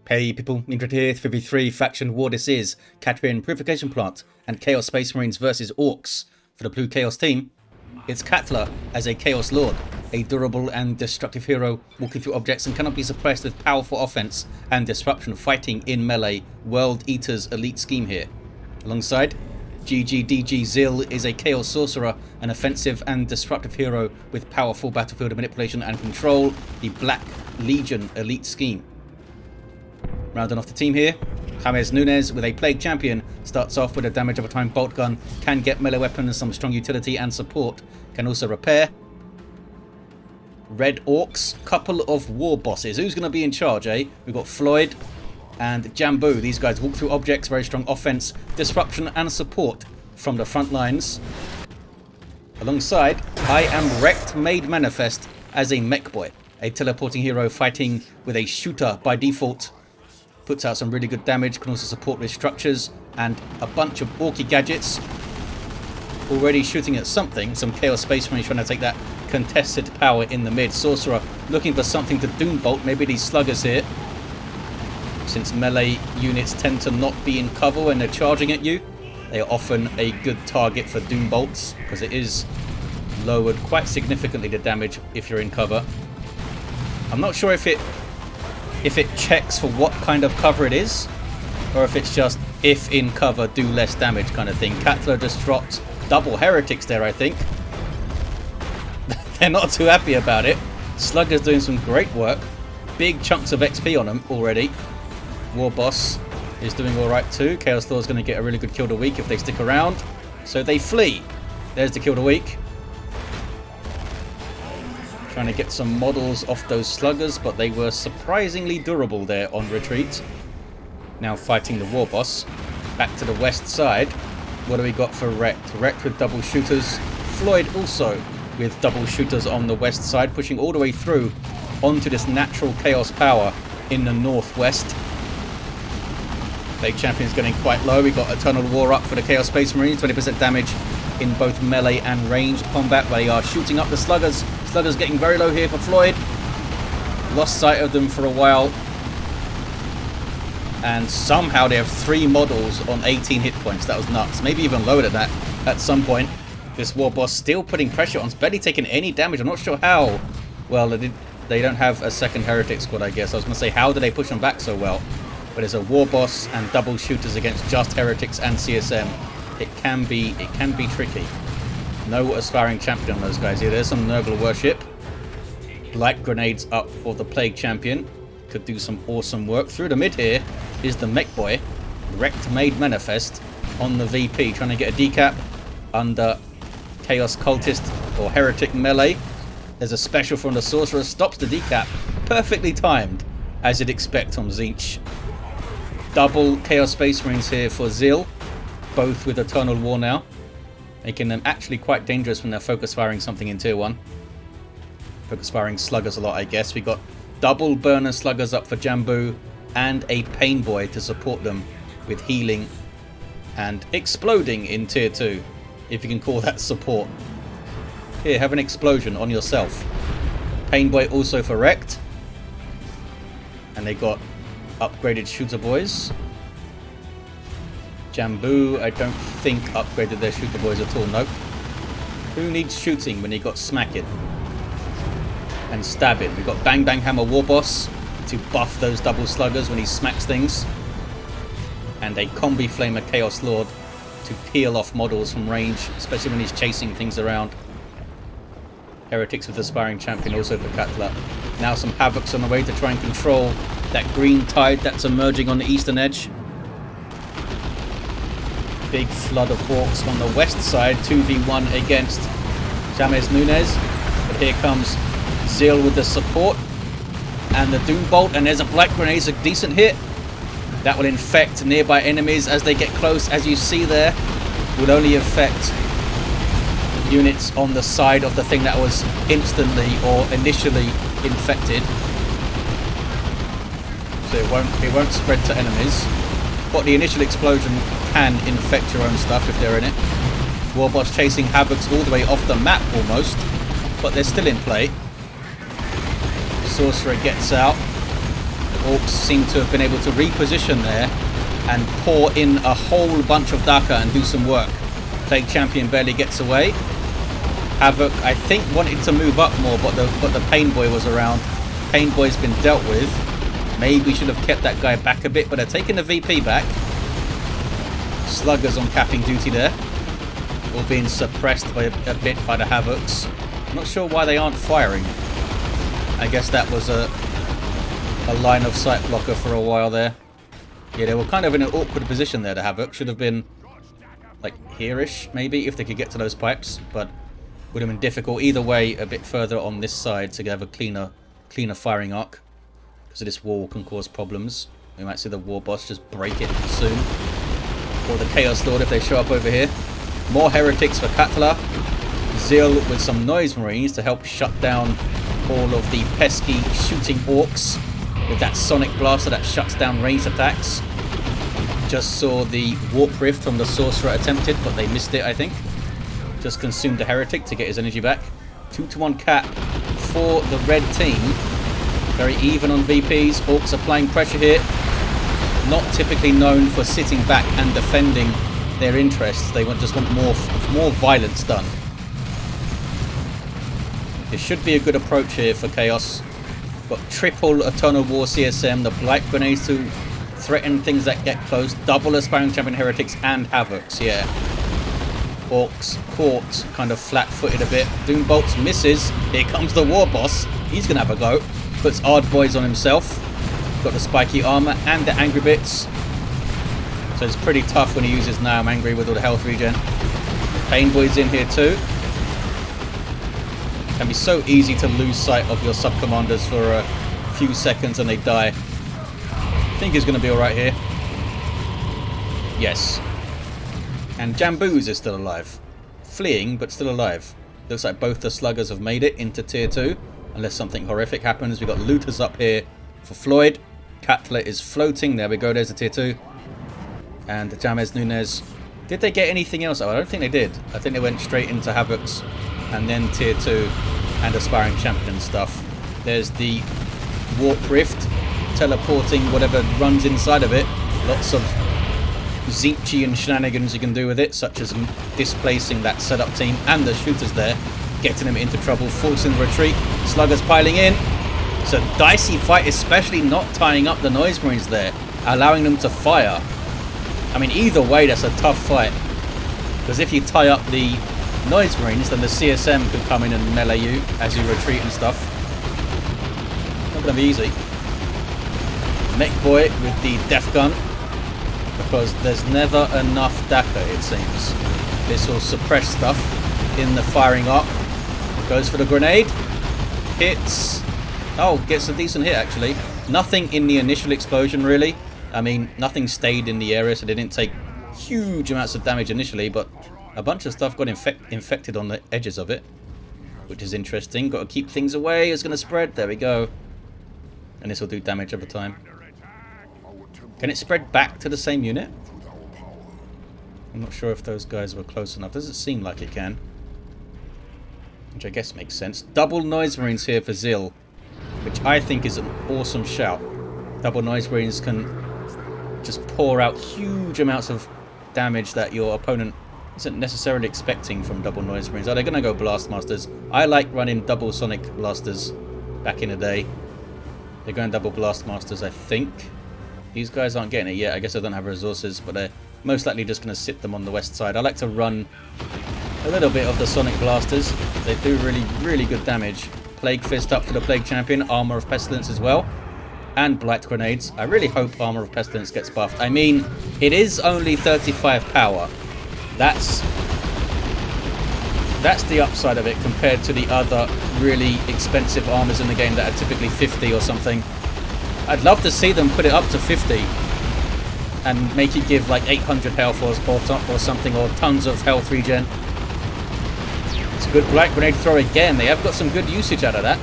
Hey people, Indra here, 3v3 Faction War. This is Catrian Purification Plant and Chaos Space Marines versus Orks. For the Blue Chaos team, it's Katla as a Chaos Lord, a durable and destructive hero walking through objects and cannot be suppressed with powerful offense and disruption, fighting in melee. World Eater's elite scheme here. Alongside, ggdg zill is a Chaos Sorcerer, an offensive and disruptive hero with powerful battlefield manipulation and control, the Black Legion elite scheme. Rounding off the team here, JamezNunes with a Plague Champion starts off with a damage over time bolt gun, can get melee weapons, some strong utility and support, can also repair. Red Orks, couple of war bosses. Who's going to be in charge, eh? We've got Floid and Jamboo. These guys walk through objects, very strong offense, disruption and support from the front lines. Alongside, I am rekt made manifest as a Mekboy, a teleporting hero fighting with a shooter by default. Puts out some really good damage, can also support with structures and a bunch of orky gadgets. Already shooting at something, some Chaos Space Marines trying to take that contested power in the mid. Sorcerer looking for something to doom bolt, maybe these sluggers here. Since melee units tend to not be in cover when they're charging at you, they are often a good target for doom bolts because it is lowered quite significantly the damage if you're in cover. I'm not sure if it checks for what kind of cover it is, or if it's just if in cover do less damage kind of thing. Katla just dropped double heretics there, I think. They're not too happy about it. Slugger's doing some great work. Big chunks of XP on them already. Warboss is doing alright too. Chaos Lord's going to get a really good kill of the week if they stick around. So they flee. There's the kill of the week. Trying to get some models off those sluggers, but they were surprisingly durable there on retreat. Now fighting the Warboss. Back to the west side. What do we got for rekt? Rekt with double shooters. Floid also with double shooters on the west side, pushing all the way through onto this natural chaos power in the northwest. Plague Champion's getting quite low. We got Eternal War up for the Chaos Space Marines, 20% damage in both melee and ranged combat. They are shooting up the sluggers. Sluggers getting very low here for Floid. Lost sight of them for a while. And somehow they have 3 models on 18 hit points. That was nuts. Maybe even lower than that at some point. This Warboss still putting pressure on. It's barely taking any damage. I'm not sure how. Well, they don't have a second heretic squad, I guess. I was going to say, how do they push them back so well? But it's a Warboss and double shooters against just heretics and CSM. It can be tricky. No aspiring champion on those guys here. There's some Nurgle worship. Light grenades up for the Plague Champion. Could do some awesome work. Through the mid here is the Mekboy. Rekt made manifest on the VP. Trying to get a decap under Chaos Cultist or Heretic melee. There's a special from the Sorcerer. Stops the decap. Perfectly timed, as you'd expect from Tzeentch. Double Chaos Space Marines here for Zill. Both with Eternal War now. Making them actually quite dangerous when they're focus firing something in tier 1. Focus firing sluggers a lot, I guess. We got double burner sluggers up for Jamboo and a Pain Boy to support them with healing and exploding in tier 2, if you can call that support. Here, have an explosion on yourself. Pain Boy also for rekt. And they got upgraded shooter boys. Jamboo, I don't think upgraded their shooter boys at all. Nope. Who needs shooting when you got smacking and stabbing? We've got Bang Bang Hammer Warboss to buff those double sluggers when he smacks things, and a Combi Flamer Chaos Lord to peel off models from range, especially when he's chasing things around. Heretics with Aspiring Champion also for Katla. Now some Havocs on the way to try and control that green tide that's emerging on the eastern edge. Big flood of Orks on the west side, 2v1 against JamezNunes. But here comes Zill with the support and the Doom Bolt, and there's a Black Grenade, it's a decent hit. That will infect nearby enemies as they get close, as you see there. Will only affect units on the side of the thing that was instantly or initially infected. So it won't spread to enemies. But the initial explosion can infect your own stuff if they're in it. Warboss chasing Havocs all the way off the map almost, but they're still in play. Sorcerer gets out. Orks seem to have been able to reposition there and pour in a whole bunch of Daka and do some work. Plague Champion barely gets away. Havoc, I think, wanted to move up more, but the Pain Boy was around. Pain Boy's been dealt with. Maybe we should have kept that guy back a bit, but they're taking the VP back. Sluggers on capping duty there. All being suppressed by a bit by the Havocs. Not sure why they aren't firing. I guess that was a line of sight blocker for a while there. Yeah, they were kind of in an awkward position there, the Havoc. Should have been like here-ish, maybe, if they could get to those pipes, but would have been difficult. Either way, a bit further on this side to have a cleaner firing arc, because this wall can cause problems. We might see the Warboss just break it soon, or the Chaos Lord if they show up over here. More heretics for Katla. Zill with some Noise Marines to help shut down all of the pesky shooting Orks with that Sonic Blaster that shuts down ranged attacks. Just saw the Warp Rift from the Sorcerer attempted, but they missed it, I think. Just consumed the Heretic to get his energy back. 2-to-1 cap for the red team. Very even on VPs. Orks applying pressure here. Not typically known for sitting back and defending their interests. They just want more violence done. This should be a good approach here for Chaos. Got triple Eternal War CSM, the Blight Grenades to threaten things that get close, double Aspiring Champion Heretics and Havocs, yeah. Orks caught, kind of flat-footed a bit. Doom Bolts misses. Here comes the Warboss. He's going to have a go. Puts Ard Boys on himself. Got the spiky armor and the angry bits. So it's pretty tough when he uses Now I'm Angry with all the health regen. Pain Boy's in here too. Can be so easy to lose sight of your sub-commanders for a few seconds and they die. I think he's going to be alright here. Yes. And Jamboo's is still alive. Fleeing, but still alive. Looks like both the sluggers have made it into tier 2. Unless something horrific happens. We've got looters up here for Floid. Katla is floating. There we go. There's the tier 2. And the JamezNunes. Did they get anything else? Oh, I don't think they did. I think they went straight into Havocs. And then tier 2 and Aspiring Champion stuff. There's the Warp Rift. Teleporting whatever runs inside of it. Lots of Zinchian shenanigans you can do with it, such as displacing that setup team and the shooters there, getting them into trouble, forcing the retreat. Sluggers piling in. It's a dicey fight, especially not tying up the Noise Marines there, allowing them to fire. I mean, either way, that's a tough fight. Because if you tie up the Noise Marines, then the CSM could come in and melee you as you retreat and stuff. Not going to be easy. Mekboy with the Death Gun. Because there's never enough Daka, it seems. This will suppress stuff in the firing arc. Goes for the grenade. Hits. Oh, gets a decent hit, actually. Nothing in the initial explosion, really. I mean, nothing stayed in the area, so they didn't take huge amounts of damage initially, but a bunch of stuff got infected on the edges of it, which is interesting. Got to keep things away. It's going to spread. There we go. And this will do damage over time. Can it spread back to the same unit? I'm not sure if those guys were close enough. Doesn't seem like it can. Which I guess makes sense. Double Noise Marines here for Zill, which I think is an awesome shout. Double Noise Marines can just pour out huge amounts of damage that your opponent isn't necessarily expecting from double Noise Marines. Are they going to go Blastmasters? I like running double Sonic Blasters back in the day. They're going double Blastmasters, I think. These guys aren't getting it yet. I guess I don't have resources, but they're most likely just going to sit them on the west side. I like to run a little bit of the Sonic Blasters. They do really, really good damage. Plague Fist up for the Plague Champion. Armor of Pestilence as well. And Blight Grenades. I really hope Armor of Pestilence gets buffed. I mean, it is only 35 power. That's the upside of it compared to the other really expensive armors in the game that are typically 50 or something. I'd love to see them put it up to 50 and make it give like 800 health or something, or tons of health regen. It's a good Blight Grenade throw again. They have got some good usage out of that.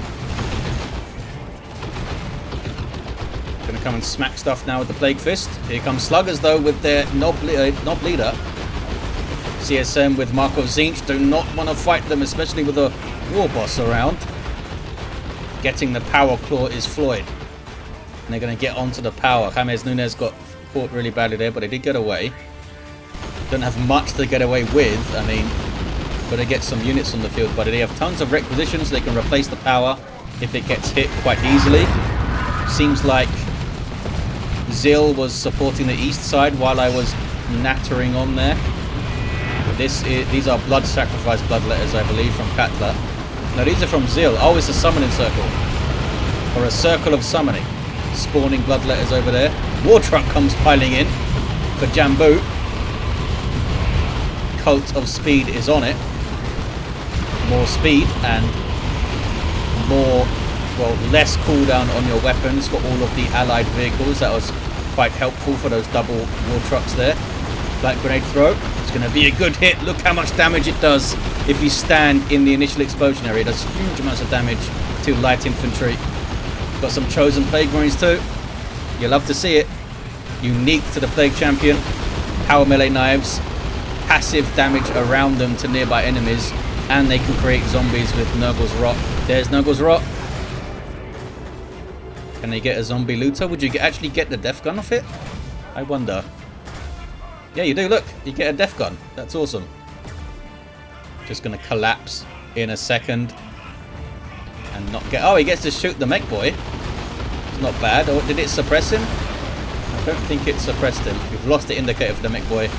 Gonna come and smack stuff now with the Plague Fist. Here comes Sluggers though with their Knob Leader. CSM with Markov Zinch do not want to fight them, especially with a Warboss around. Getting the Power Claw is Floid. And they're going to get onto the power. JamezNunes got caught really badly there, but they did get away. Don't have much to get away with. I mean, got to get some units on the field, but they have tons of requisitions, so they can replace the power if it gets hit quite easily. Seems like Zill was supporting the east side while I was nattering on there. These are blood sacrifice blood letters, I believe, from Katla. No, these are from Zill. Oh, it's a summoning circle. Or a circle of summoning. Spawning blood letters over there. War truck comes piling in for Jamboo. Cult of Speed is on it. More speed and more, well, less cooldown on your weapons for all of the allied vehicles. That was quite helpful for those double war trucks there. Black grenade throw. It's going to be a good hit. Look how much damage it does if you stand in the initial explosion area. It does huge amounts of damage to light infantry. Got some chosen plague marines too. You love to see it. Unique to the plague champion. Power melee knives. Passive damage around them to nearby enemies. And they can create zombies with Nurgle's Rot. There's Nurgle's Rot. Can they get a zombie looter? Would you actually get the death gun off it? I wonder. Yeah, you do. Look, you get a death gun. That's awesome. Just going to collapse in a second. And not get... Oh, he gets to shoot the Mekboy. It's not bad. Or did it suppress him? I don't think it suppressed him. We've lost the indicator for the Mekboy.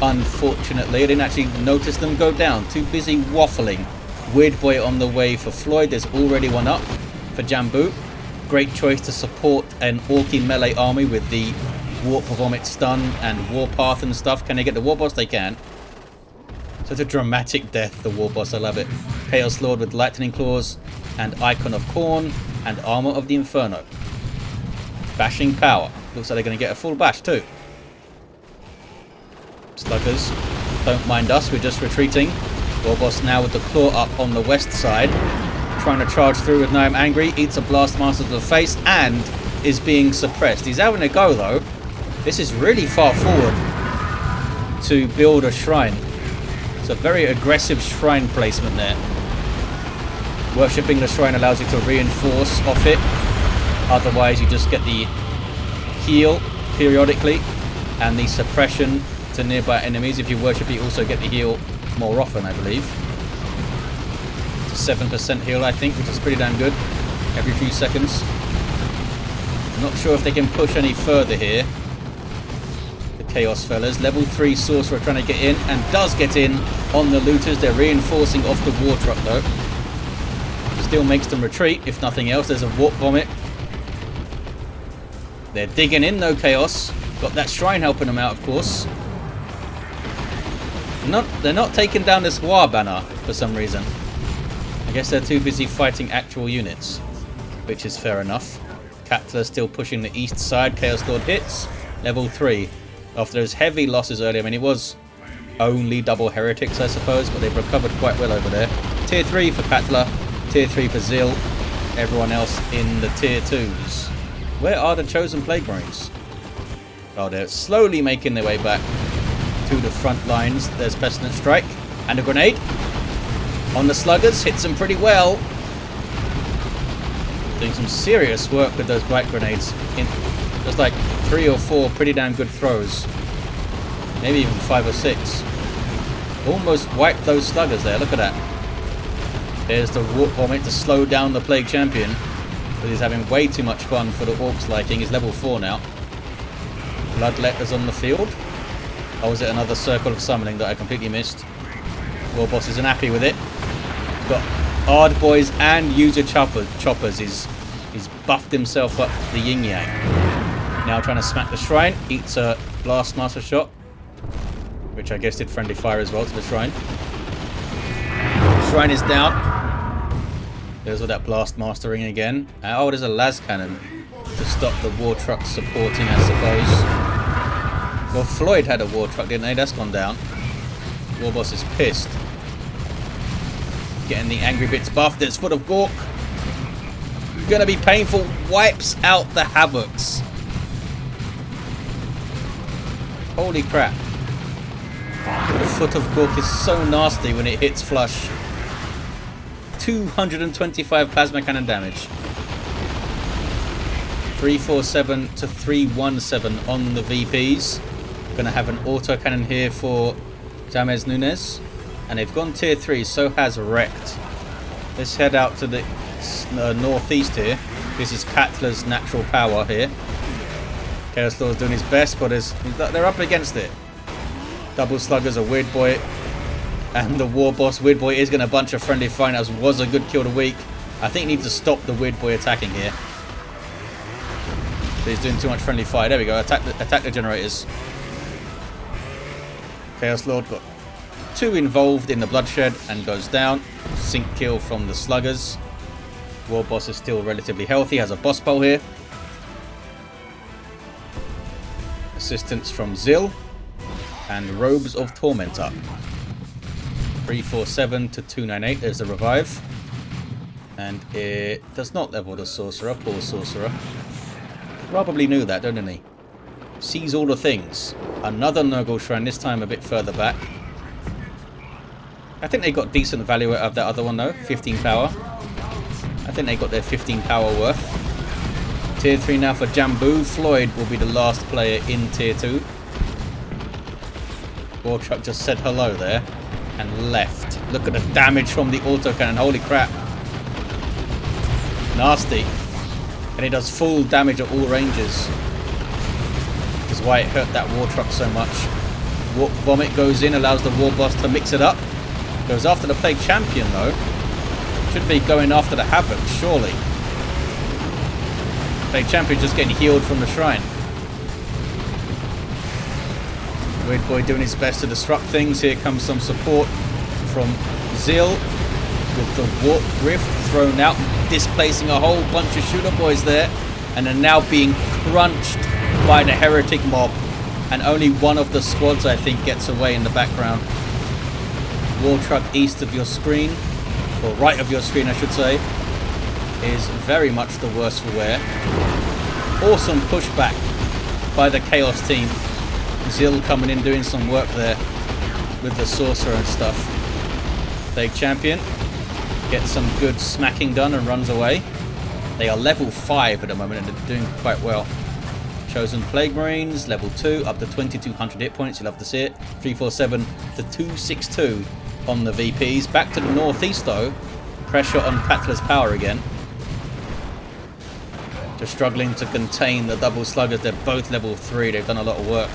Unfortunately, I didn't actually notice them go down. Too busy waffling. Weird Boy on the way for Floid. There's already one up for Jamboo. Great choice to support an Orky melee army with the Warp Vomit stun and Warpath and stuff. Can they get the Warboss? They can. Such a dramatic death, the Warboss. I love it. Chaos Lord with Lightning Claws and Icon of Corn and Armor of the Inferno. Bashing power. Looks like they're going to get a full bash too. Sluggers, don't mind us, we're just retreating. Warboss now with the claw up on the west side. Trying to charge through with Now I'm Angry. Eats a Blast Master to the face and is being suppressed. He's having a go though. This is really far forward to build a shrine. It's a very aggressive shrine placement there. Worshipping the shrine allows you to reinforce off it. Otherwise you just get the heal periodically and the suppression to nearby enemies. If you worship, you also get the heal more often, I believe. It's a 7% heal, I think, which is pretty damn good. Every few seconds. I'm not sure if they can push any further here. The Chaos fellas. Level 3 Sorcerer trying to get in, and does get in on the looters. They're reinforcing off the War Truck, though. Still makes them retreat, if nothing else. There's a Warp Vomit. They're digging in, no Chaos. Got that shrine helping them out, of course. They're not taking down this War banner for some reason. I guess they're too busy fighting actual units, which is fair enough. Katla still pushing the east side. Chaos Lord hits. Level 3. After those heavy losses earlier, I mean, it was only double heretics, I suppose, but they've recovered quite well over there. Tier 3 for Katla. Tier 3 for Zill. Everyone else in the Tier 2s. Where are the chosen Plague Marines? Oh, they're slowly making their way back to the front lines. There's Pestilent Strike and a grenade on the sluggers. Hits them pretty well. Doing some serious work with those black grenades. Just like 3 or 4 pretty damn good throws. Maybe even 5 or 6. Almost wiped those sluggers there. Look at that. There's the Warp Vomit to slow down the Plague Champion. But he's having way too much fun for the Orks' liking. He's level 4 now. Bloodletters on the field. Or was it another Circle of Summoning that I completely missed? Warboss isn't happy with it. He's got Ard Boys and User Choppers. He's buffed himself up the yin yang. Now trying to smack the shrine. Eats a Blast Master shot, which I guess did friendly fire as well to the shrine. Shrine is down. There's all that Blast Mastering again. Oh, there's a las cannon to stop the War Truck supporting, I suppose. Well, Floid had a War Truck, didn't they? That's gone down. Warboss is pissed. Getting the Angry Bits buff. There's Foot of Gork. Gonna be painful. Wipes out the Havocs. Holy crap. The Foot of Gork is so nasty when it hits flush. 225 plasma cannon damage. 347 to 317 on the VPs. Gonna have an autocannon here for JamezNunes. And they've gone tier 3, so has rekt. Let's head out to the northeast here. This is Katla's natural power here. Chaos Lord's doing his best, but they're up against it. Double Sluggers, a Weird Boy, and the Warboss. Weird Boy is going to bunch of friendly fighters. Was a good kill to weak. I think he needs to stop the Weird Boy attacking here. He's doing too much friendly fire. There we go. Attack the generators. Chaos Lord got 2 involved in the bloodshed and goes down. Sync kill from the Sluggers. Warboss is still relatively healthy. Has a boss pole here. Assistance from Zill. And Robes of Torment up. 347 to 298. There's the revive. And it does not level the Sorcerer. Poor Sorcerer. Probably knew that, don't he? Sees all the things. Another Nurgle Shrine, this time a bit further back. I think they got decent value out of that other one though. 15 power. I think they got their 15 power worth. Tier 3 now for Jamboo. Floid will be the last player in tier 2. Wartruck just said hello there and left. Look at the damage from the autocannon. Holy crap. Nasty. And it does full damage at all ranges. Which is why it hurt that Wartruck so much. Vomit goes in, allows the Warboss to mix it up. Goes after the Plague Champion though. Should be going after the Havoc, surely. Plague Champion just getting healed from the shrine. Weird Boy doing his best to disrupt things. Here comes some support from Zill with the Warp Rift thrown out, displacing a whole bunch of shooter boys there, and are now being crunched by the Heretic mob. And only one of the squads, I think, gets away in the background. War Truck east of your screen, or right of your screen, I should say, is very much the worse for wear. Awesome pushback by the Chaos team. Zill coming in doing some work there with the Sorcerer and stuff. Plague Champion gets some good smacking done and runs away. They are level 5 at the moment and they're doing quite well. Chosen Plague Marines, level 2, up to 2200 hit points. You'll love to see it. 347 to 262 on the VPs. Back to the northeast though. Pressure on Katla's power again. Just struggling to contain the double sluggers. They're both level 3. They've done a lot of work.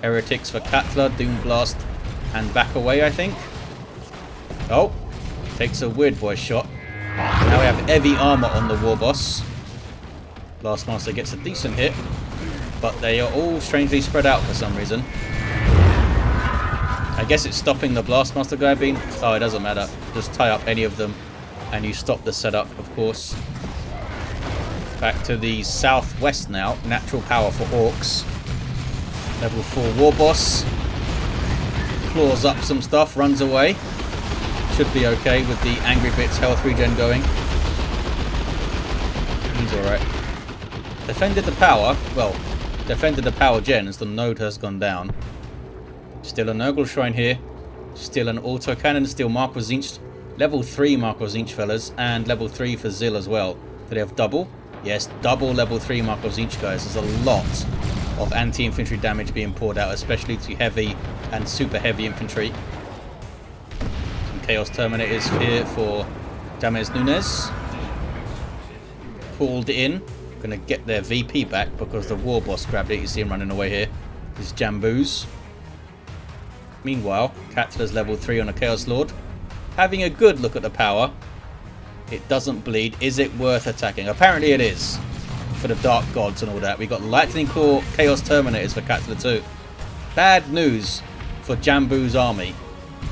Heretics for Katla, Doom Blast, and back away, I think. Oh, takes a Weird Boy shot. Now we have heavy armor on the Warboss. Blastmaster gets a decent hit, but they are all strangely spread out for some reason. I guess it's stopping the Blastmaster guy being... Oh, it doesn't matter. Just tie up any of them, and you stop the setup, of course. Back to the southwest now. Natural power for Orks. Level 4 Warboss. Claws up some stuff, runs away. Should be okay with the Angry Bits health regen going. He's alright. Defended the power. Well, defended the power gen as the node has gone down. Still a Nurgle Shrine here. Still an autocannon. Still Marco Zinch. Level 3 Marco Zinch, fellas. And level 3 for Zill as well. Do they have double? Yes, double level 3 Marco Zinch, guys. There's a lot of anti-infantry damage being poured out, especially to heavy and super heavy infantry. Some Chaos Terminators here for JamezNunes. Called in. Gonna get their VP back because the Warboss grabbed it. You see him running away here. This is Jamboo's. Meanwhile, Katla's level 3 on a Chaos Lord. Having a good look at the power. It doesn't bleed. Is it worth attacking? Apparently it is. For the Dark Gods and all that. We got Lightning Core Chaos Terminators for Katla too. Bad news for Jamboo's army.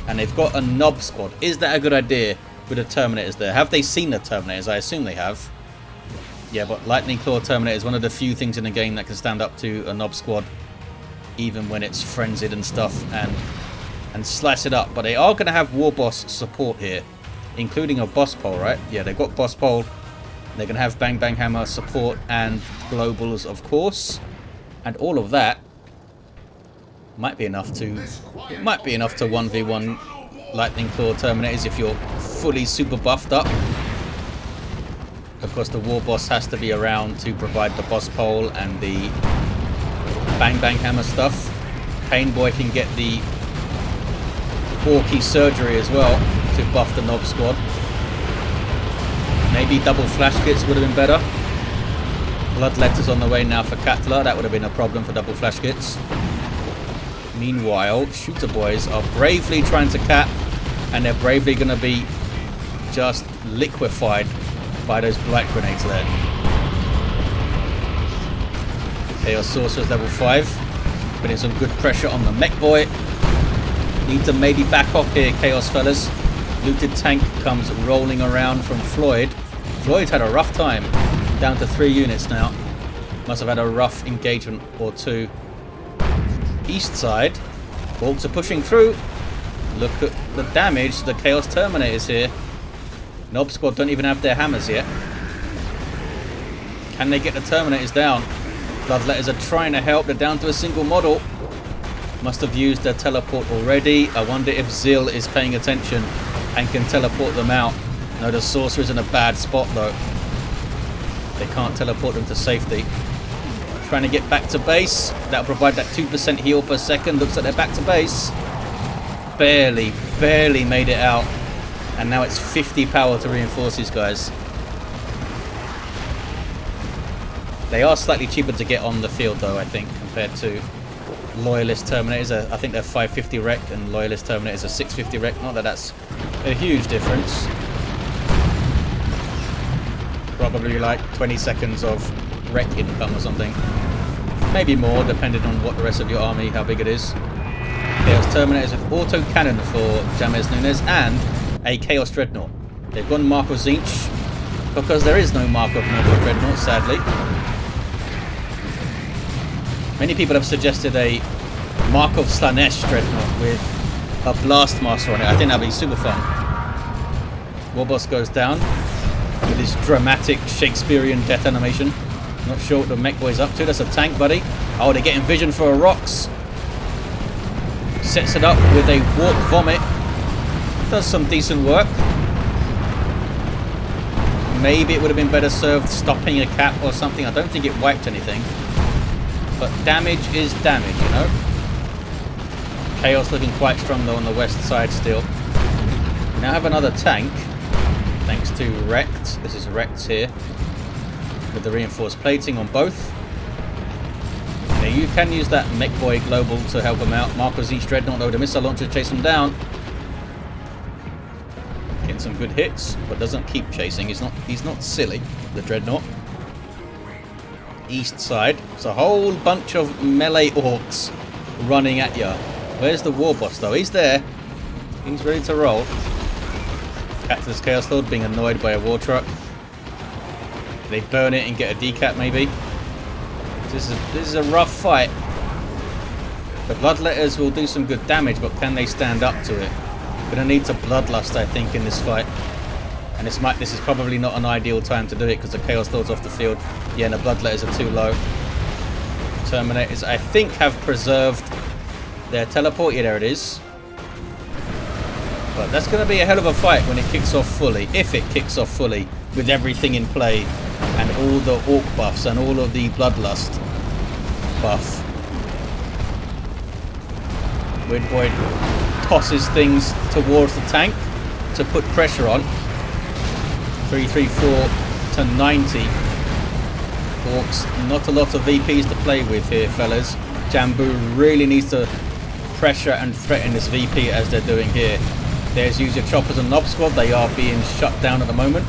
And they've got a Nob squad. Is that a good idea with the Terminators there? Have they seen the Terminators? I assume they have. Yeah, but Lightning Claw Terminator is one of the few things in the game that can stand up to a Nob squad. Even when it's frenzied and stuff. And slice it up. But they are going to have Warboss support here. Including a boss pole, right? Yeah, they've got boss pole. They're going to have Bang Bang Hammer support and globals, of course. And all of that might be enough to... It might be enough to 1v1 Lightning Claw Terminators if you're fully super buffed up. because the Warboss has to be around to provide the boss pole and the bang bang hammer stuff. Painboy can get the Orky surgery as well to buff the Nob squad. Maybe double flash kits would have been better. Bloodletter's on the way now for Katla. That would have been a problem for double flash kits. Meanwhile, Shooter Boys are bravely trying to cap, and they're bravely going to be just liquefied by those blight grenades there. Chaos Sorcerer's level 5. Putting some good pressure on the Mekboy. Need to maybe back off here, Chaos fellas. Looted tank comes rolling around from Floid. Floyd's had a rough time. Down to 3 units now. Must have had a rough engagement or two. East side. Orks are pushing through. Look at the damage. The Chaos Terminators here. Nob squad don't even have their hammers yet. Can they get the Terminators down? Bloodletters are trying to help. They're down to a single model. Must have used their teleport already. I wonder if Zill is paying attention and can teleport them out. No, the Sorcerer's in a bad spot though. They can't teleport them to safety. Trying to get back to base. That'll provide that 2% heal per second. Looks like they're back to base. Barely made it out. And now it's 50 power to reinforce these guys. They are slightly cheaper to get on the field though, I think, compared to Loyalist Terminators. I think they're 550 rekt and Loyalist Terminators are 650 rekt. Not that that's a huge difference. Probably like 20 seconds of rekt income or something. Maybe more, depending on what the rest of your army, how big it is. Chaos Terminators with auto cannon for JamezNunes and a Chaos Dreadnought. They've gone Markov Zinch because there is no Markov Noble Dreadnought, sadly. Many people have suggested a Markov Slanesh Dreadnought with a Blastmaster on it. I think that'd be super fun. Warboss goes down with his dramatic Shakespearean death animation. Not sure what the Mekboy's up to. That's a tank, buddy. Oh, they're getting vision for a Orks. Sets it up with a Warp Vomit. Does some decent work. Maybe it would have been better served stopping a cap or something. I don't think it wiped anything. But damage is damage, you know. Chaos looking quite strong though on the west side still. We now have another tank. Thanks to rekt. This is rekt here. With the reinforced plating on both. Now you can use that Mekboy Global to help them out. Markers each Dreadnought though. The missile launcher chase them down. Getting some good hits, but doesn't keep chasing. He's not silly, the Dreadnought. East side. It's a whole bunch of melee Orks running at you. Where's the Warboss though? He's there. He's ready to roll. Katla's Chaos Lord being annoyed by a war truck. They burn it and get a decap maybe. This is a rough fight. The Bloodletters will do some good damage, but can they stand up to it? Gonna need to Bloodlust, I think, in this fight. And this is probably not an ideal time to do it because the Chaos Lord's off the field. Yeah, and the Bloodletters are too low. Terminators, I think, have preserved their teleport. Yeah, there it is. But that's going to be a hell of a fight when it kicks off fully. If it kicks off fully, with everything in play. And all the Ork buffs and all of the Bloodlust buff. Weird Boy tosses things towards the tank to put pressure on. 334 to 90. Orks, not a lot of VPs to play with here, fellas. Jamboo really needs to pressure and threaten this VP as they're doing here. There's Use Your Choppers and Nob Squad. They are being shut down at the moment,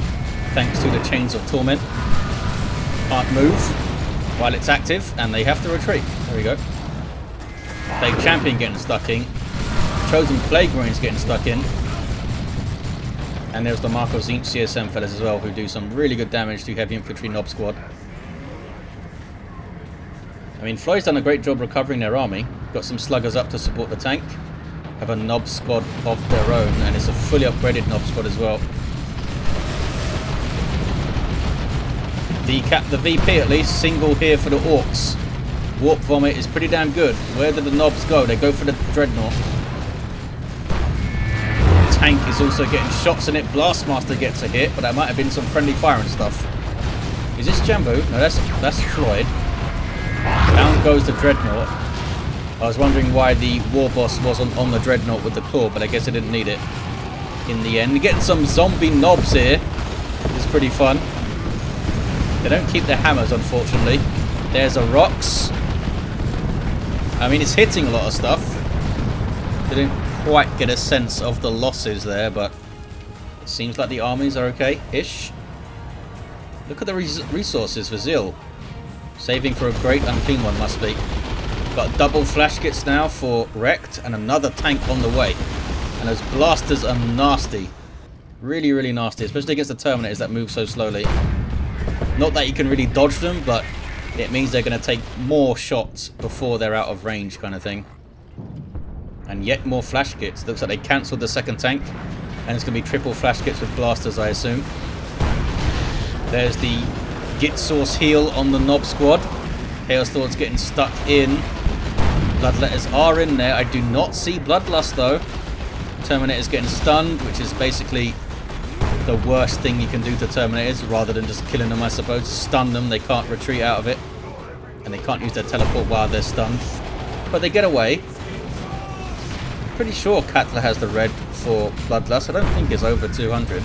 thanks to the Chains of Torment. Can't move while it's active, and they have to retreat. There we go. Plague Champion getting stuck in. Chosen Plague Marines getting stuck in. And there's the Markov Zinch CSM fellas as well, who do some really good damage to Heavy Infantry Nob Squad. I mean, Floyd's done a great job recovering their army. Got some sluggers up to support the tank. Have a Nob Squad of their own, and it's a fully upgraded Nob Squad as well. Decap the VP at least. Single here for the Orks. Warp Vomit is pretty damn good. Where did the Nobs go? They go for the Dreadnought. Tank is also getting shots in it. Blastmaster gets a hit, but that might have been some friendly fire and stuff. Is this Jamboo? No, that's Floid. Down goes the Dreadnought. I was wondering why the Warboss wasn't on the Dreadnought with the claw, but I guess I didn't need it in the end. Getting some zombie knobs here. It's pretty fun. They don't keep their hammers, unfortunately. There's a Orks. I mean, it's hitting a lot of stuff. Didn't quite get a sense of the losses there, but it seems like the armies are okay-ish. Look at the resources for Zill. Saving for a great unclean one, must be. Got double flash kits now for rekt and another tank on the way. And those blasters are nasty. Really, really nasty, especially against the Terminators that move so slowly. Not that you can really dodge them, but it means they're going to take more shots before they're out of range, kind of thing. And yet more flash kits. Looks like they cancelled the second tank. And it's going to be triple flash kits with blasters, I assume. There's the Git Source heal on the Knob Squad. Chaos Lord's getting stuck in. Bloodletters are in there. I do not see Bloodlust, though. Terminator's getting stunned, which is basically the worst thing you can do to Terminators, rather than just killing them, I suppose. Stun them, they can't retreat out of it. And they can't use their teleport while they're stunned. But they get away. Pretty sure Katla has the red for Bloodlust. I don't think it's over 200.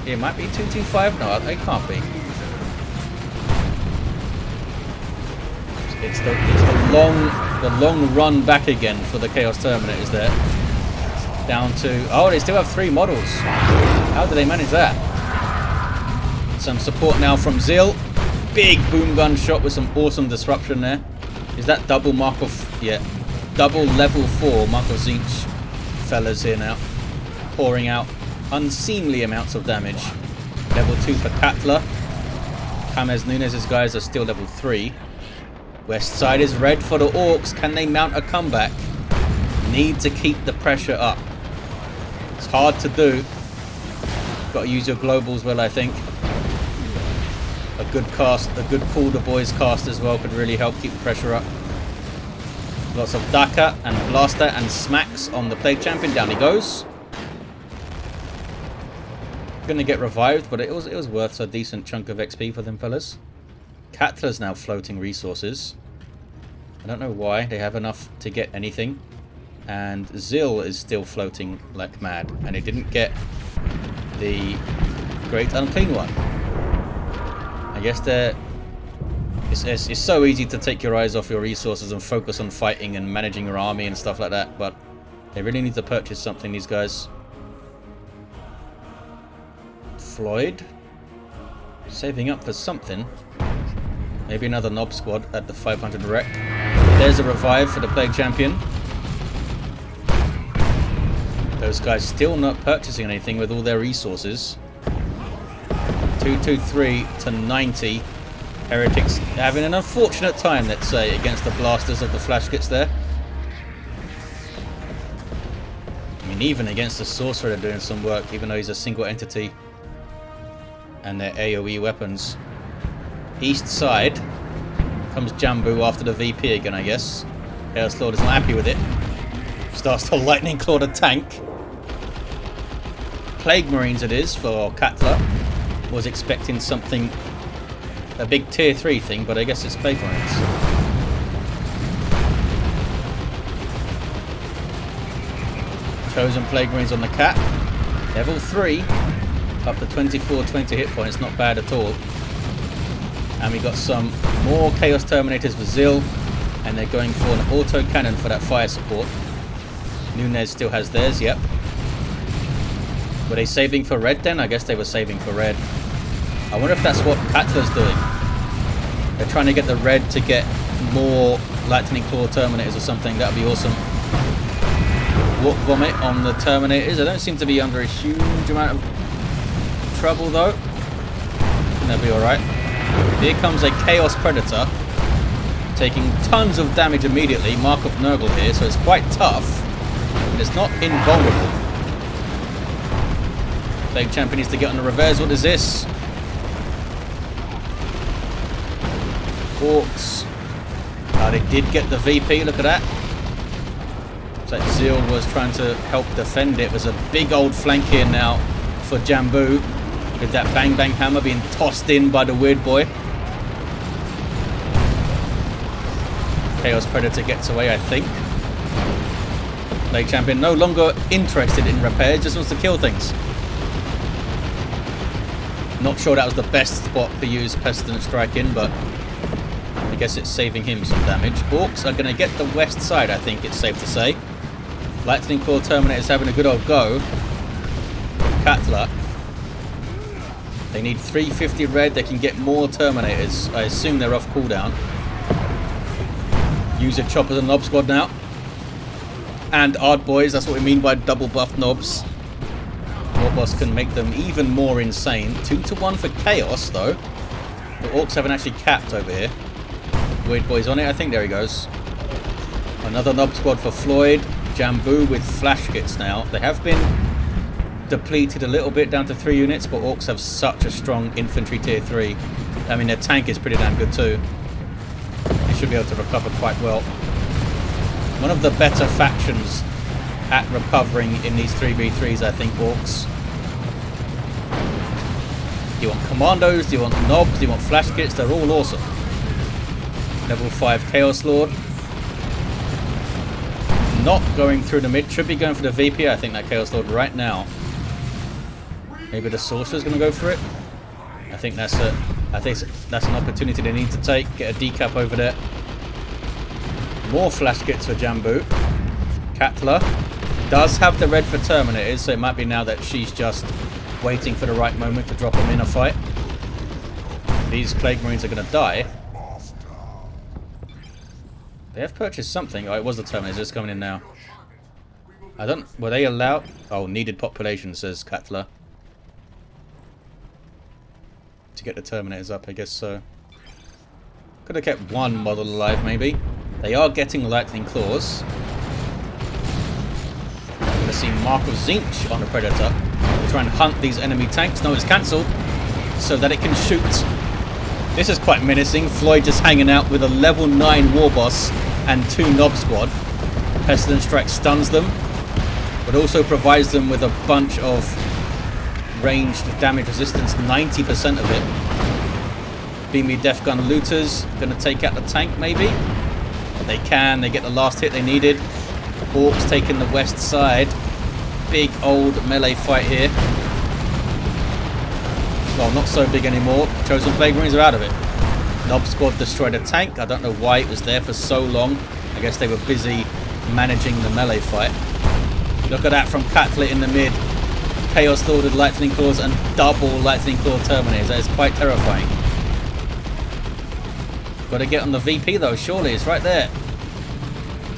It might be 225. No, it can't be. It's the long run back again for the Chaos Terminators there. Down to... Oh, they still have 3 models. How do they manage that? Some support now from Zill. Big boom gun shot with some awesome disruption there. Is that double Mark of... Yeah. Double level 4 Mark of Zinch fellas here now. Pouring out unseemly amounts of damage. Level 2 for Katla. JamezNunes' guys are still level 3. West side is red for the Orks. Can they mount a comeback? Need to keep the pressure up. It's hard to do. Got to use your globals well, I think. A good cast, a good Call the Boys cast as well could really help keep the pressure up. Lots of Daka and Blaster and Smacks on the Plague Champion. Down he goes. Gonna get revived, but it was worth a decent chunk of XP for them fellas. Katla's now floating resources. I don't know why. They have enough to get anything. And Zill is still floating like mad. And it didn't get the Great Unclean One. I guess it's so easy to take your eyes off your resources and focus on fighting and managing your army and stuff like that. But they really need to purchase something, these guys. Floid. Saving up for something. Maybe another Knob Squad at the 500 rekt. There's a revive for the Plague Champion. Those guys still not purchasing anything with all their resources. 223 to 90. Heretics having an unfortunate time, let's say, against the blasters of the flash kits there. I mean, even against the Sorcerer they're doing some work, even though he's a single entity. And their AoE weapons. East side comes Jamboo after the VP again, I guess. Chaos Lord is not happy with it. Starts to lightning claw the tank. Plague Marines it is for Katla. Was expecting something, a big tier 3 thing, but I guess it's Plague Marines. Chosen Plague Marines on the cat. Level 3. Up to 24-20 hit points, not bad at all. And we got some more Chaos Terminators for Zill. And they're going for an auto cannon for that fire support. Nunes still has theirs, yep. Were they saving for red then? I guess they were saving for red. I wonder if that's what Katla's doing. They're trying to get the red to get more Lightning Claw Terminators or something. That would be awesome. Warp Vomit on the Terminators. They don't seem to be under a huge amount of trouble though. I think they'll be alright. Here comes a Chaos Predator. Taking tons of damage immediately. Mark of Nurgle here, so it's quite tough. But it's not invulnerable. Plague Champion needs to get on the reverse. What is this? Orks. They did get the VP, look at that. It's like Zill was trying to help defend it. There's a big old flank here now for Jamboo. With that bang bang hammer being tossed in by the weird boy. Chaos Predator gets away, I think. Late Champion no longer interested in repairs, just wants to kill things. Not sure that was the best spot to use Pestilent Strike in, but I guess it's saving him some damage. Orks are going to get the west side, I think it's safe to say. Lightning Claw Terminator is having a good old go. Katla. They need 350 red, they can get more Terminators. I assume they're off cooldown. Use a Choppers and Knob Squad now. And Ard Boys, that's what we mean by double buff knobs. Warboss can make them even more insane. 2-1 for Chaos, though. The Orks haven't actually capped over here. Weird Boy's on it, I think. There he goes. Another Knob Squad for Floid. Jamboo with flash kits now. They have been depleted a little bit down to 3 units, but Orks have such a strong infantry tier 3. I mean, their tank is pretty damn good too. They should be able to recover quite well. One of the better factions at recovering in these 3v3s, I think, Orks. Do you want commandos? Do you want knobs? Do you want flash kits? They're all awesome. Level 5 Chaos Lord. Not going through the mid. Should be going for the VP, I think, that Chaos Lord right now. Maybe the Sorcerer's going to go for it. I think that's an opportunity they need to take. Get a decap over there. More flash kits for Jamboo. Katla does have the red for Terminators, so it might be now that she's just waiting for the right moment to drop them in a fight. These Plague Marines are going to die. They have purchased something. Oh, it was the Terminators just coming in now. Were they allowed? Oh, needed population, says Katla. To get the Terminators up, I guess so. Could have kept one model alive, maybe. They are getting Lightning Claws. We're going to see Mark of Zinch on the Predator to try and hunt these enemy tanks. No, it's cancelled so that it can shoot. This is quite menacing. Floyd just hanging out with a level 9 Warboss and 2 Knob Squad. Pestilent Strike stuns them, but also provides them with a bunch of ranged damage resistance, 90% of it. Beamy Death Gun Looters, going to take out the tank maybe. They can, they get the last hit they needed. Orks taking the west side. Big old melee fight here. Well, not so big anymore. Chosen Plague Marines are out of it. Knob Squad destroyed a tank. I don't know why it was there for so long. I guess they were busy managing the melee fight. Look at that from Katla in the mid. Chaos Lord with Lightning Claws and double Lightning Claw Terminators. That is quite terrifying. Got to get on the VP though, surely. It's right there.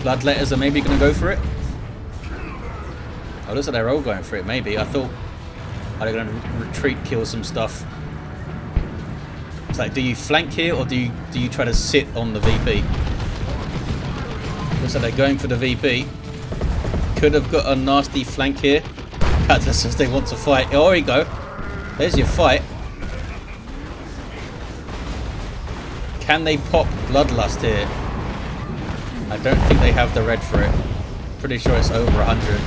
Bloodletters are maybe going to go for it. Oh, looks like they're all going for it, maybe. I thought they're going to retreat, kill some stuff. It's like, do you flank here or do you try to sit on the VP? Looks like they're going for the VP. Could have got a nasty flank here. Katla says they want to fight. Oh, here you go. There's your fight. Can they pop Bloodlust here? I don't think they have the red for it. Pretty sure it's over 100.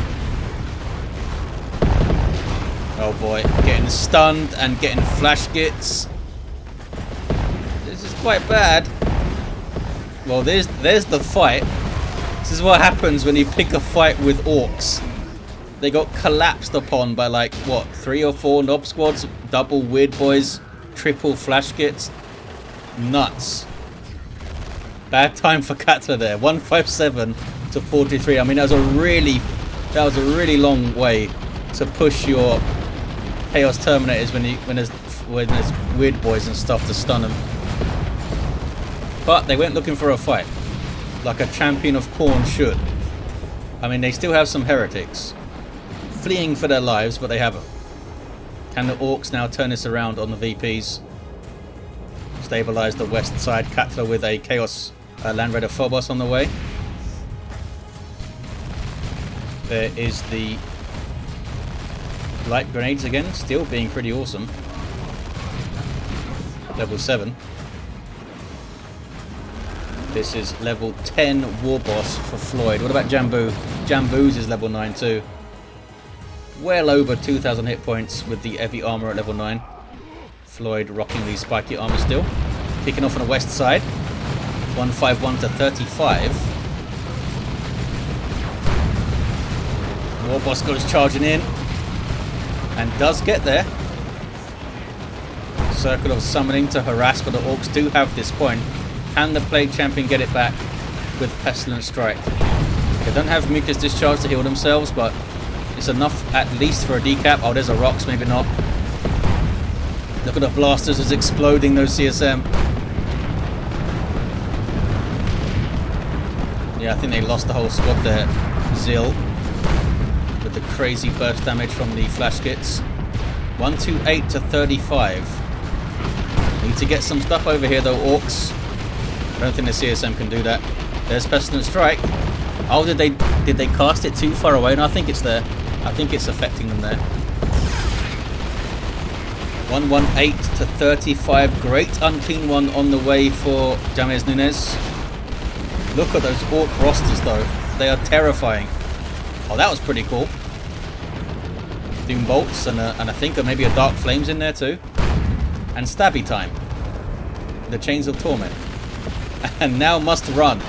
Oh boy, getting stunned and getting flash gits. This is quite bad. Well, there's the fight. This is what happens when you pick a fight with Orks. They got collapsed upon by like, what, 3 or 4 Knob Squads, double Weird Boys, triple flash kits. Nuts. Bad time for Katla there. 157 to 43. I mean, that was a really long way to push your Chaos Terminators when there's Weird Boys and stuff to stun them. But they went looking for a fight, like a champion of Khorne should. I mean, they still have some heretics fleeing for their lives, but they haven't. Can the Orks now turn this around on the VPs? Stabilize the west side. Katla with a Chaos Land Raider Phobos on the way. There is the light grenades again, still being pretty awesome. Level 7. This is level 10 Warboss for Floyd. What about Jamboo? Jamboo's is level 9 too. well over 2,000 hit points with the heavy armor at level 9. Floid rocking the spiky armor still. Kicking off on the west side. 151 to 35. Warboss goes charging in. And does get there. Circle of summoning to harass, but the Orks do have this point. Can the Plague Champion get it back with Pestilent Strike? They don't have Mucus Discharge to heal themselves, but it's enough at least for a decap. Oh, there's a Rocks, maybe not. Look at the blasters as exploding those CSM. Yeah, I think they lost the whole squad there. Zill with the crazy burst damage from the flash kits. 128 to 35. Need to get some stuff over here though, Orks. I don't think the CSM can do that. There's Pestilent Strike. Oh, did they cast it too far away? No, I think it's there. I think it's affecting them there. 118 to 35. Great unclean one on the way for JamezNunes. Look at those Ork rosters though. They are terrifying. Oh, that was pretty cool. Doom bolts and I think maybe a Dark Flames in there too. And Stabby Time. The Chains of Torment. And now must run.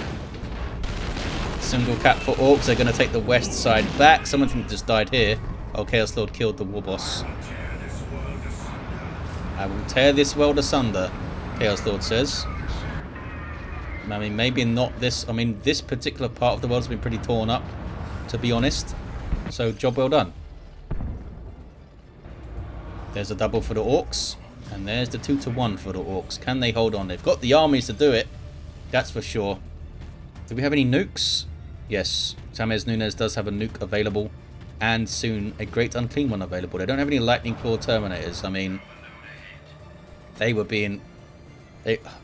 Single cap for Orks. They're going to take the west side back. Someone just died here. Oh, Chaos Lord killed the Warboss. I will tear this world asunder, Chaos Lord says. I mean, maybe not this. I mean, this particular part of the world's been pretty torn up, to be honest. So, job well done. There's a double for the Orks. And there's the 2-1 for the Orks. Can they hold on? They've got the armies to do it. That's for sure. Do we have any nukes? Yes. JamezNunes does have a nuke available. And soon a Great Unclean one available. They don't have any Lightning Claw Terminators. I mean, they were being...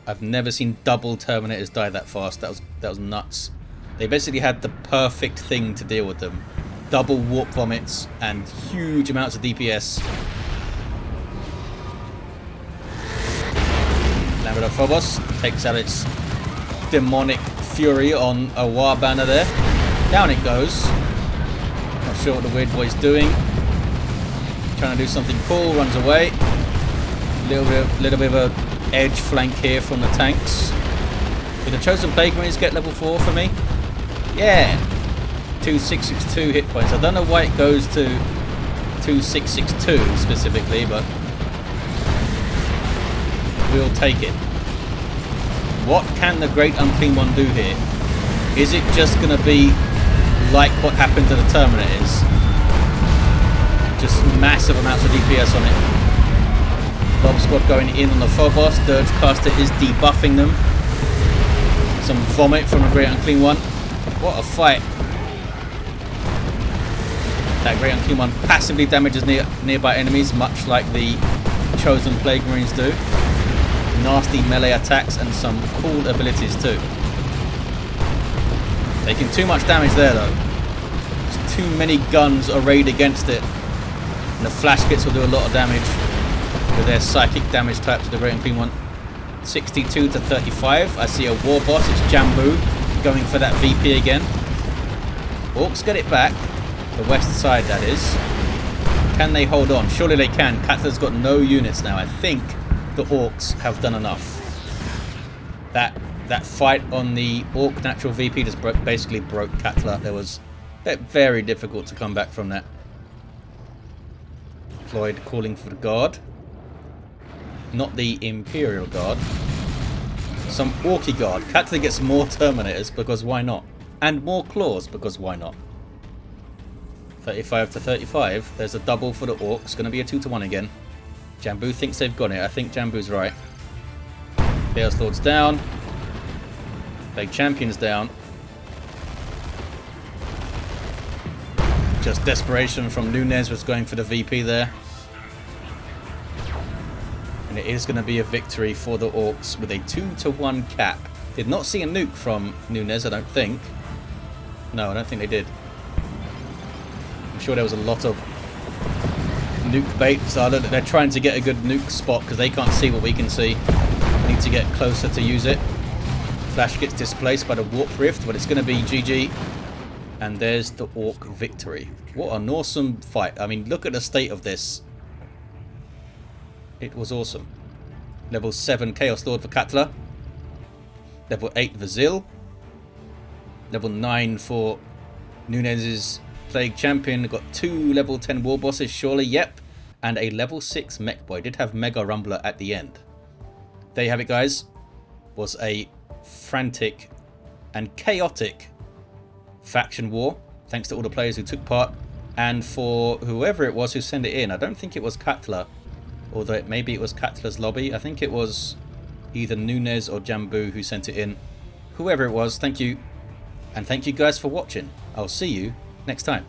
I've never seen double Terminators die that fast. That was nuts. They basically had the perfect thing to deal with them. Double Warp Vomits and huge amounts of DPS. With a Phobos takes out its demonic fury on a War Banner there. Down it goes. Not sure what the weird boy's doing. Trying to do something cool, runs away. Little bit of a edge flank here from the tanks. Did the Chosen Plague Marines get level 4 for me? Yeah. 2662 hit points. I don't know why it goes to 2662 specifically, but we'll take it. What can the Great Unclean One do here? Is it just going to be like what happened to the Terminators? Just massive amounts of DPS on it. Bob Squad going in on the Phobos. Dirge Caster is debuffing them. Some vomit from a Great Unclean One. What a fight. That Great Unclean One passively damages nearby enemies, much like the Chosen Plague Marines do. Nasty melee attacks and some cool abilities too. Taking too much damage there though. There's too many guns arrayed against it. And the flash kits will do a lot of damage with their psychic damage type to the Great Unclean One. 62 to 35. I see a Warboss. It's Jamboo going for that VP again. Orks get it back. The west side, that is. Can they hold on? Surely they can. Katla's got no units now. I think the Orks have done enough. That fight on the Ork natural VP just basically broke Katla. It was very difficult to come back from that. Floid calling for the guard. Not the Imperial Guard. Some Orky Guard. Katla gets more Terminators because why not? And more Claws because why not? 35 to 35. There's a double for the Orks. Going to be a 2-1 again. Jamboo thinks they've got it. I think Jamboo's right. Chaos Lord's down. Plague Champion's down. Just desperation from Nunes was going for the VP there. And it is going to be a victory for the Orks with a 2-1 cap. Did not see a nuke from Nunes, I don't think. No, I don't think they did. I'm sure there was a lot of nuke bait, so they're trying to get a good nuke spot because they can't see what we can see. We need to get closer to use it. Flash gets displaced by the Warp Rift, but it's going to be GG. And there's the Orc victory. What an awesome fight. I mean, look at the state of this. It was awesome. Level 7 Chaos Lord for Katla. Level 8 for Zill. Level 9 for Nunes' Plague Champion. Got 2 level 10 Warbosses, surely, yep. And a level 6 Mekboy. Did have Mega Rumbler at the end. There you have it, guys. Was a frantic and chaotic faction war. Thanks to all the players who took part. And for whoever it was who sent it in. I don't think it was Katla. Although maybe it was Katla's lobby. I think it was either Nunes or Jamboo who sent it in. Whoever it was, thank you. And thank you guys for watching. I'll see you next time.